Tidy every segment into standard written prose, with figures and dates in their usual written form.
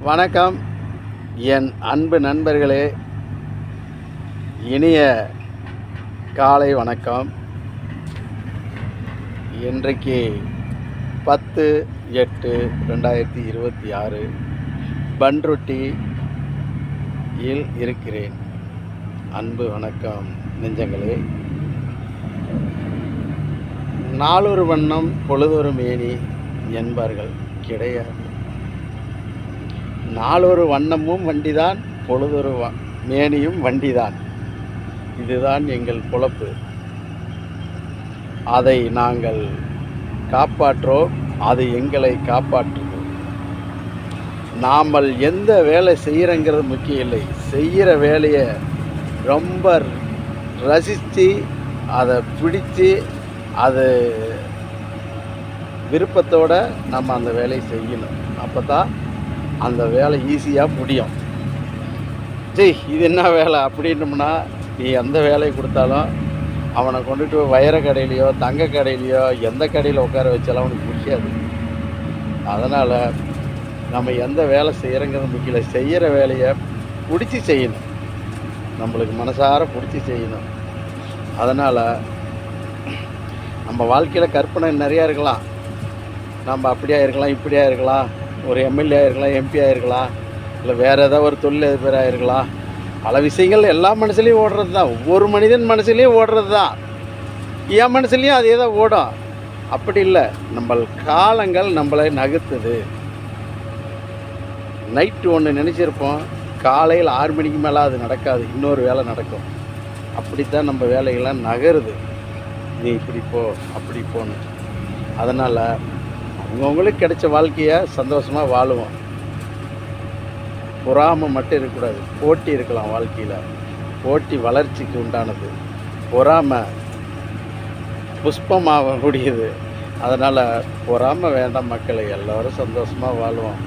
வணக்கம் என் அன்பு நண்பர்களே, இனிய காலை வணக்கம். இன்றைக்கு 10/8/2026 பன்ருட்டியில் இருக்கிறேன். அன்பு வணக்கம் நெஞ்சங்களே. நாளொரு வண்ணம் பொழுதொரு மேனி என்பார்கள். கிடையாது. நாளொரு வண்ணமும் வண்டிதான், பொழுதொரு மேனியும் வண்டிதான். இதுதான் எங்கள் பொழப்பு. அதை நாங்கள் காப்பாற்றோம், அது எங்களை காப்பாற்றுவோம். நாம் எந்த வேலை செய்கிறங்கிறது முக்கியம் இல்லை. செய்கிற வேலையை ரொம்ப ரசித்து அதை பிடித்து அது விருப்பத்தோடு நம்ம அந்த வேலையை செய்யணும். அப்போ தான் அந்த வேலை ஈஸியாக முடியும். இது என்ன வேலை அப்படின்னோம்னா, நீ எந்த வேலையை கொடுத்தாலும் அவனை கொண்டுட்டு வைர கடையிலையோ தங்க கடையிலையோ எந்த கடையில் உட்கார வச்சாலும் அவனுக்கு பிடிக்காது. அதனால் நம்ம எந்த வேலை செய்கிறங்கிறது முக்கியம். செய்கிற வேலையை பிடிச்சி செய்யணும், நம்மளுக்கு மனசார பிடிச்சி செய்யணும். அதனால் நம்ம வாழ்க்கையில் கற்பனை நிறையா இருக்கலாம். நம்ம அப்படியா இருக்கலாம், இப்படியா இருக்கலாம், ஒரு எம்எல்ஏ இருக்கலாம், எம்பியாக இருக்கலாம், இல்லை வேறு ஏதாவது ஒரு தொழிலதிபராக இருக்கலாம். பல விஷயங்கள் எல்லா மனசுலேயும் ஓடுறது தான். ஒவ்வொரு மனிதன் மனசுலேயும் ஓடுறது தான். என் மனசுலேயும் அதே தான் ஓடும். அப்படி இல்லை, நம்ம காலங்கள் நம்மளை நகர்த்துது. நைட்டு ஒன்று நினச்சிருப்போம், காலையில் 6 மணிக்கு மேலே அது நடக்காது, இன்னொரு வேலை நடக்கும். அப்படித்தான் நம்ம வேலைகள்லாம் நகருது. நீ இப்படி போ, அப்படி போன்னு. அதனால் அவங்கவுங்களுக்கு கிடைச்ச வாழ்க்கையை சந்தோஷமாக வாழுவோம். பொறாமை மட்டும் இருக்கக்கூடாது. போட்டி இருக்கலாம் வாழ்க்கையில். போட்டி வளர்ச்சிக்கு உண்டானது, பொறாமை புஷ்பமாகக்கூடியது. அதனால் பொறாமை வேண்டாம் மக்களை. எல்லோரும் சந்தோஷமாக வாழுவோம்.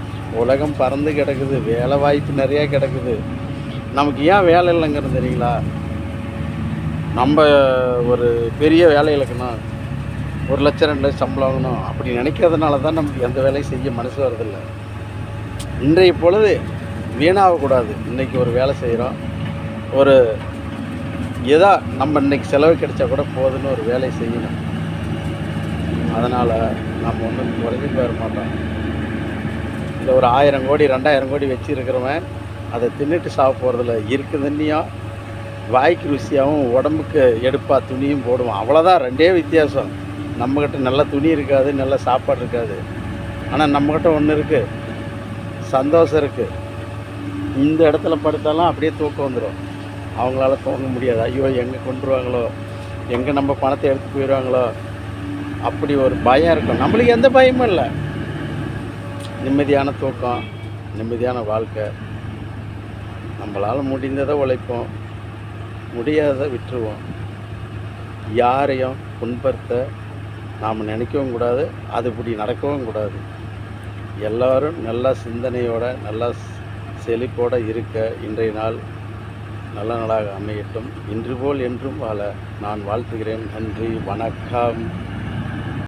உலகம் பறந்து கிடக்குது, வேலை வாய்ப்பு நிறையா கிடக்குது. நமக்கு ஏன் வேலை இல்லைங்கிறது தெரியுங்களா? நம்ம ஒரு பெரிய வேலை இழக்கணும், 1 லட்சம் 2 லட்சம் சம்பளம் வாங்கணும் அப்படி நினைக்கிறதுனால தான் நமக்கு எந்த வேலையும் செய்ய மனசு வரதில்லை. இன்றைய பொழுது வீணாகக்கூடாது. இன்றைக்கி ஒரு வேலை செய்கிறோம், ஒரு ஏதோ நம்ம இன்றைக்கி செலவு கிடைச்சா கூட போதுன்னு ஒரு வேலையை செய்யணும். அதனால் நம்ம ஒன்றும் குறைஞ்சி போயிட மாட்டோம். இந்த ஒரு 1000 கோடி 2000 கோடி வச்சுருக்கிறவன் அதை தின்னுட்டு சாப்பிட போகிறதில்ல. இருக்குதுன்னையும் வாய்க்கு ருசியாகவும் உடம்புக்கு எடுப்பாக துணியும் போடுவோம். அவ்வளோதான், 2 வித்தியாசம். நம்மக்கிட்ட நல்ல துணி இருக்காது, நல்ல சாப்பாடு இருக்காது. ஆனால் நம்மக்கிட்ட ஒன்று இருக்குது, சந்தோஷம் இருக்குது. இந்த இடத்துல படுத்தாலும் அப்படியே தூக்கம் வந்துடும். அவங்களால தூங்க முடியாது. ஐயோ எங்கே கொண்டுருவாங்களோ, எங்கே நம்ம பணத்தை எடுத்து போயிடுவாங்களோ, அப்படி ஒரு பயம் இருக்கும். நம்மளுக்கு எந்த பயமும் இல்லை. நிம்மதியான தூக்கம், நிம்மதியான வாழ்க்கை. நம்மளால் முடிந்ததை உழைப்போம், முடியாததை விட்டுருவோம். யாரையும் புண்படுத்த நாம் நினைக்கவும் கூடாது, அது இப்படி நடக்கவும் கூடாது. எல்லோரும் நல்ல சிந்தனையோடு நல்ல செழிப்போடு இருக்க இன்றைய நாள் நல்ல நாளாக அமையட்டும். இன்று போல் என்றும் வாழ நான் வாழ்த்துகிறேன். நன்றி, வணக்கம்.